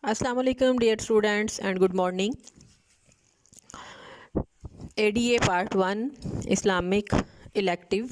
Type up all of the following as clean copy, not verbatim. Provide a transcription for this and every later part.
Assalamu alaikum dear students and good morning. ADA Part 1 Islamic Elective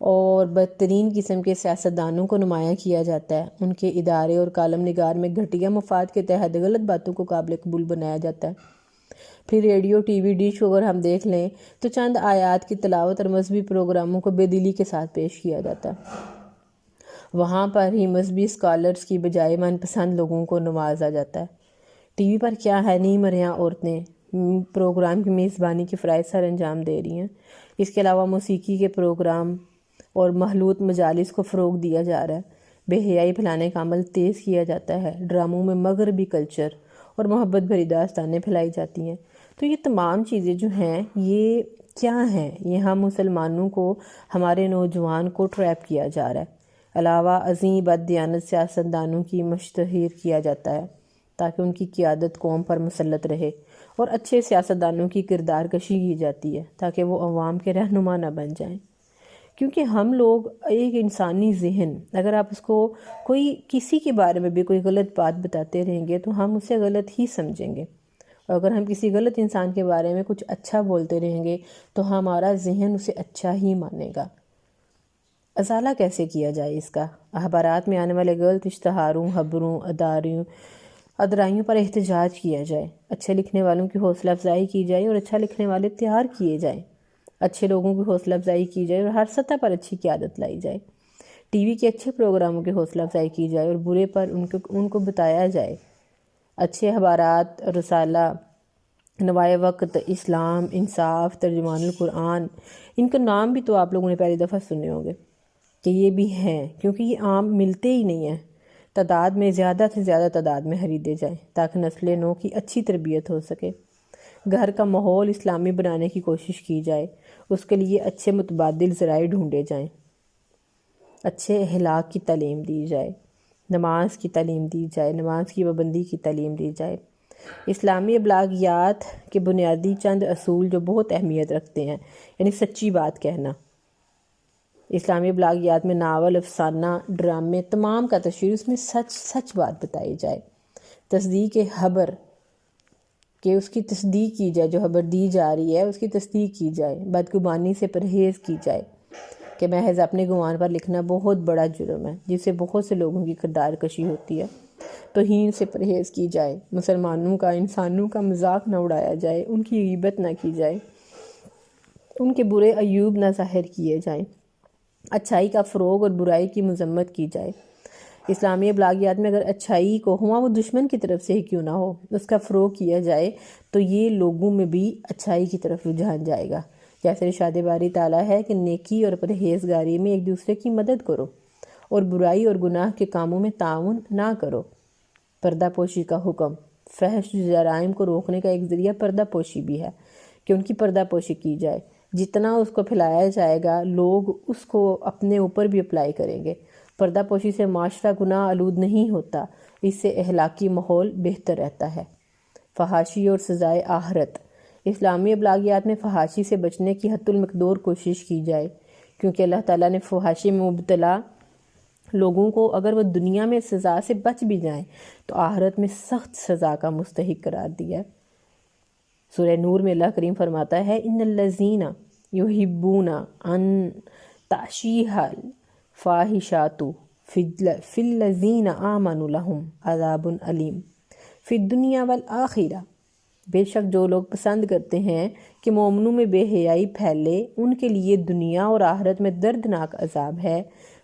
اور بدترین قسم کے سیاستدانوں کو نمایاں کیا جاتا ہے. ان کے ادارے اور کالم نگار میں گھٹیا مفاد کے تحت غلط باتوں کو قابل قبول بنایا جاتا ہے. پھر ریڈیو ٹی وی ڈش کو اگر ہم دیکھ لیں تو چند آیات کی تلاوت اور مذہبی پروگراموں کو بے دلی کے ساتھ پیش کیا جاتا ہے. وہاں پر ہی مذہبی اسکالرز کی بجائے من پسند لوگوں کو نوازا جاتا ہے. ٹی وی پر کیا ہے نئی مریا عورتیں پروگرام کی میزبانی کے فرائض سر انجام دے رہی ہیں. اس کے علاوہ موسیقی کے پروگرام اور مخلوط مجالس کو فروغ دیا جا رہا ہے. بے حیائی پھیلانے کا عمل تیز کیا جاتا ہے. ڈراموں میں مغربی کلچر اور محبت بھری داستانیں پھیلائی جاتی ہیں. تو یہ تمام چیزیں جو ہیں یہ کیا ہیں؟ یہ ہم مسلمانوں کو، ہمارے نوجوان کو ٹریپ کیا جا رہا ہے. علاوہ عظیم بد دیانت سیاستدانوں کی مشتہر کیا جاتا ہے تاکہ ان کی قیادت قوم پر مسلط رہے، اور اچھے سیاستدانوں کی کردار کشی کی جاتی ہے تاکہ وہ عوام کے رہنما نہ بن جائیں. کیونکہ ہم لوگ ایک انسانی ذہن، اگر آپ اس کو کوئی کسی کے بارے میں بھی کوئی غلط بات بتاتے رہیں گے تو ہم اسے غلط ہی سمجھیں گے، اور اگر ہم کسی غلط انسان کے بارے میں کچھ اچھا بولتے رہیں گے تو ہمارا ذہن اسے اچھا ہی مانے گا. ازالہ کیسے کیا جائے اس کا؟ اخبارات میں آنے والے غلط اشتہاروں، خبروں، ادرائیوں پر احتجاج کیا جائے. اچھے لکھنے والوں کی حوصلہ افزائی کی جائے اور اچھا لکھنے والے تیار کیے جائیں. اچھے لوگوں کی حوصلہ افزائی کی جائے اور ہر سطح پر اچھی قیادت لائی جائے. ٹی وی کے اچھے پروگراموں کی حوصلہ افزائی کی جائے اور برے پر ان کو بتایا جائے. اچھے اخبارات، رسالہ، نوائے وقت، اسلام، انصاف، ترجمان القرآن، ان کا نام بھی تو آپ لوگوں نے پہلی دفعہ سنے ہوں گے کہ یہ بھی ہیں، کیونکہ یہ عام ملتے ہی نہیں ہیں. تعداد میں زیادہ سے زیادہ تعداد میں خریدے جائیں تاکہ نسل نو کی اچھی تربیت ہو سکے. گھر کا ماحول اسلامی بنانے کی کوشش کی جائے. اس کے لیے اچھے متبادل ذرائع ڈھونڈے جائیں. اچھے اخلاق کی تعلیم دی جائے. نماز کی تعلیم دی جائے. نماز کی پابندی کی تعلیم دی جائے. اسلامی ابلاغیات کے بنیادی چند اصول جو بہت اہمیت رکھتے ہیں، یعنی سچی بات کہنا. اسلامی ابلاغیات میں ناول، افسانہ، ڈرامے تمام کا تشہیر، اس میں سچ بات بتائی جائے. تصدیق خبر کہ اس کی تصدیق کی جائے، جو خبر دی جا رہی ہے اس کی تصدیق کی جائے. بدگمانی سے پرہیز کی جائے کہ محض اپنے گمان پر لکھنا بہت بڑا جرم ہے جس سے بہت سے لوگوں کی کردار کشی ہوتی ہے. توہین سے پرہیز کی جائے. مسلمانوں کا، انسانوں کا مذاق نہ اڑایا جائے، ان کی غیبت نہ کی جائے، ان کے برے عیوب نہ ظاہر کیے جائیں. اچھائی کا فروغ اور برائی کی مذمت کی جائے. اسلامی ابلاغیات میں اگر اچھائی کو، ہوا وہ دشمن کی طرف سے ہی کیوں نہ ہو، اس کا فروغ کیا جائے تو یہ لوگوں میں بھی اچھائی کی طرف رجحان جائے گا. جیسے ارشاد باری تعالیٰ ہے کہ نیکی اور پرہیزگاری میں ایک دوسرے کی مدد کرو اور برائی اور گناہ کے کاموں میں تعاون نہ کرو. پردہ پوشی کا حکم. فحش جرائم کو روکنے کا ایک ذریعہ پردہ پوشی بھی ہے کہ ان کی پردہ پوشی کی جائے. جتنا اس کو پھیلایا جائے گا لوگ اس کو اپنے اوپر بھی اپلائی کریں گے. پردہ پوشی سے معاشرہ گناہ آلود نہیں ہوتا، اس سے اخلاقی ماحول بہتر رہتا ہے. فحاشی اور سزائے آخرت. اسلامی ابلاغیات میں فحاشی سے بچنے کی حتی المقدور کوشش کی جائے، کیونکہ اللہ تعالیٰ نے فحاشی میں مبتلا لوگوں کو اگر وہ دنیا میں سزا سے بچ بھی جائیں تو آخرت میں سخت سزا کا مستحق قرار دیا ہے. سورہ نور میں اللہ کریم فرماتا ہے ان الذین یحبون ان تشیع الفاحشۃ فی الذین آمنوا لہم عذاب علیم فی الدنیا والآخرہ. بے شک جو لوگ پسند کرتے ہیں کہ مومنوں میں بے حیائی پھیلے، ان کے لیے دنیا اور آخرت میں دردناک عذاب ہے.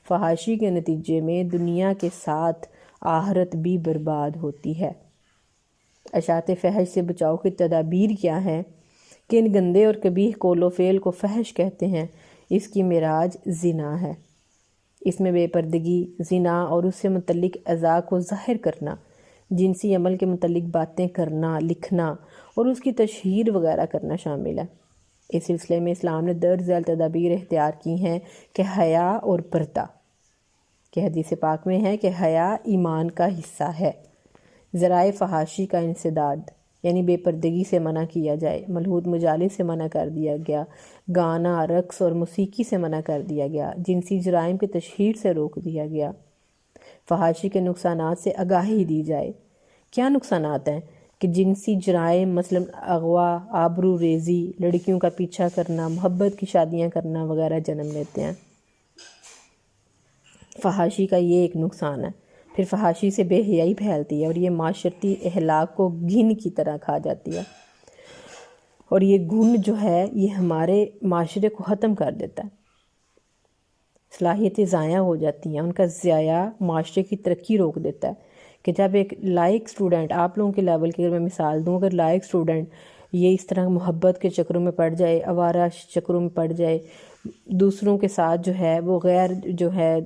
فحاشی کے نتیجے میں دنیا کے ساتھ آخرت بھی برباد ہوتی ہے. اشاعت فحش سے بچاؤ کی تدابیر کیا ہیں؟ کہ ان گندے اور قبیح قول و فعل کو فحش کہتے ہیں. اس کی معراج زنا ہے. اس میں بے پردگی، زنا اور اس سے متعلق اعضاء کو ظاہر کرنا، جنسی عمل کے متعلق باتیں کرنا، لکھنا اور اس کی تشہیر وغیرہ کرنا شامل ہے. اس سلسلے میں اسلام نے درج ذیل تدابیر اختیار کی ہیں کہ حیا اور پردہ، کہ حدیث پاک میں ہے کہ حیا ایمان کا حصہ ہے. ذرائع فحاشی کا انسداد، یعنی بے پردگی سے منع کیا جائے. ملحوظ مجالس سے منع کر دیا گیا. گانا، رقص اور موسیقی سے منع کر دیا گیا. جنسی جرائم کی تشہیر سے روک دیا گیا. فحاشی کے نقصانات سے آگاہی دی جائے. کیا نقصانات ہیں؟ کہ جنسی جرائم مثلا اغوا، آبرو ریزی، لڑکیوں کا پیچھا کرنا، محبت کی شادیاں کرنا وغیرہ جنم لیتے ہیں. فحاشی کا یہ ایک نقصان ہے۔ پھر فحاشی سے بے حیائی پھیلتی ہے اور یہ معاشرتی اخلاق کو گھن کی طرح کھا جاتی ہے، اور یہ گن جو ہے یہ ہمارے معاشرے کو ختم کر دیتا ہے، صلاحیتیں ضائع ہو جاتی ہیں، ان کا ضائع معاشرے کی ترقی روک دیتا ہے۔ کہ جب ایک لائق سٹوڈنٹ، آپ لوگوں کے لیول کی اگر میں مثال دوں، اگر لائق سٹوڈنٹ یہ اس طرح محبت کے چکروں میں پڑ جائے، آوارہ چکروں میں پڑ جائے، دوسروں کے ساتھ جو ہے وہ غیر جو ہے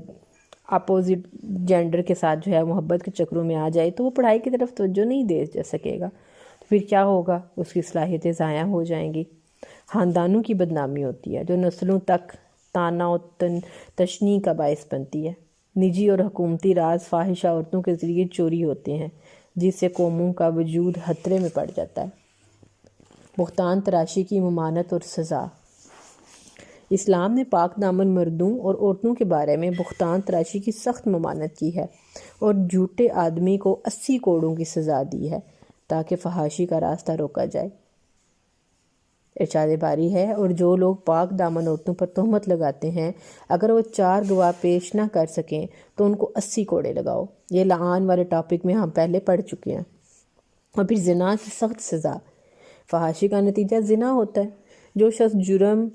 اپوزٹ جینڈر کے ساتھ جو ہے محبت کے چکروں میں آ جائے، تو وہ پڑھائی کی طرف توجہ نہیں دے جا سکے گا، تو پھر کیا ہوگا؟ اس کی صلاحیتیں ضائع ہو جائیں گی۔ خاندانوں کی بدنامی ہوتی ہے جو نسلوں تک تانا و تشنیع کا باعث بنتی ہے۔ نجی اور حکومتی راز فاحشہ عورتوں کے ذریعے چوری ہوتے ہیں، جس سے قوموں کا وجود خطرے میں پڑ جاتا ہے۔ بہتان تراشی کی ممانعت اور سزا۔ اسلام نے پاک دامن مردوں اور عورتوں کے بارے میں بہتان تراشی کی سخت ممانعت کی ہے اور جھوٹے آدمی کو 80 کوڑوں کی سزا دی ہے تاکہ فحاشی کا راستہ روکا جائے۔ ارشاد باری ہے، اور جو لوگ پاک دامن عورتوں پر تہمت لگاتے ہیں، اگر وہ 4 گواہ پیش نہ کر سکیں تو ان کو 80 کوڑے لگاؤ۔ یہ لعان والے ٹاپک میں ہم پہلے پڑھ چکے ہیں۔ اور پھر زنا کی سخت سزا۔ فحاشی کا نتیجہ زنا ہوتا ہے۔ جو شخص مجرم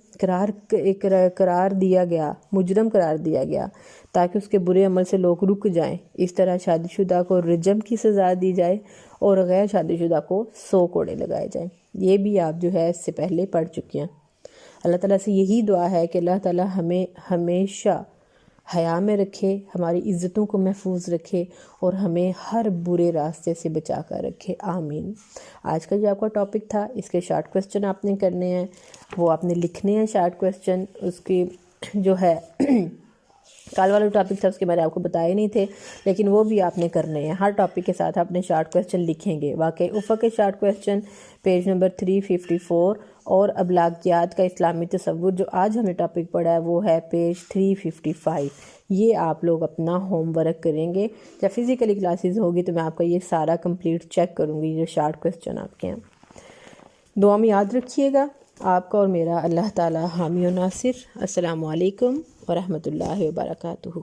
قرار دیا گیا تاکہ اس کے برے عمل سے لوگ رک جائیں، اس طرح شادی شدہ کو رجم کی سزا دی جائے اور غیر شادی شدہ کو 100 کوڑے لگائے جائیں۔ یہ بھی آپ جو ہے اس سے پہلے پڑھ چکے ہیں۔ اللہ تعالیٰ سے یہی دعا ہے کہ اللہ تعالیٰ ہمیں ہمیشہ حیا میں رکھے، ہماری عزتوں کو محفوظ رکھے اور ہمیں ہر برے راستے سے بچا کر رکھے، آمین۔ آج کا جو آپ کا ٹاپک تھا، اس کے شارٹ کویسچن آپ نے کرنے ہیں، وہ آپ نے لکھنے ہیں شارٹ کویسچن۔ اس کی جو ہے کال والا ٹاپک تھا اس کے بارے آپ کو بتائے نہیں تھے، لیکن وہ بھی آپ نے کرنے ہیں۔ ہر ٹاپک کے ساتھ آپ نے شارٹ کویسچن لکھیں گے۔ واقعی افق کے شارٹ کویسچن پیج نمبر 354 اور ابلاغیات کا اسلامی تصور جو آج ہم نے ٹاپک پڑھا ہے وہ ہے پیج 355۔ یہ آپ لوگ اپنا ہوم ورک کریں گے۔ جب فزیکلی کلاسز ہوگی تو میں آپ کا یہ سارا کمپلیٹ چیک کروں گی جو شارٹ کویسچن آپ کے ہیں۔ دعا میں یاد رکھیے گا، آپ کا اور میرا اللہ تعالی حامی و ناصر۔ السلام علیکم ورحمۃ اللہ وبرکاتہ۔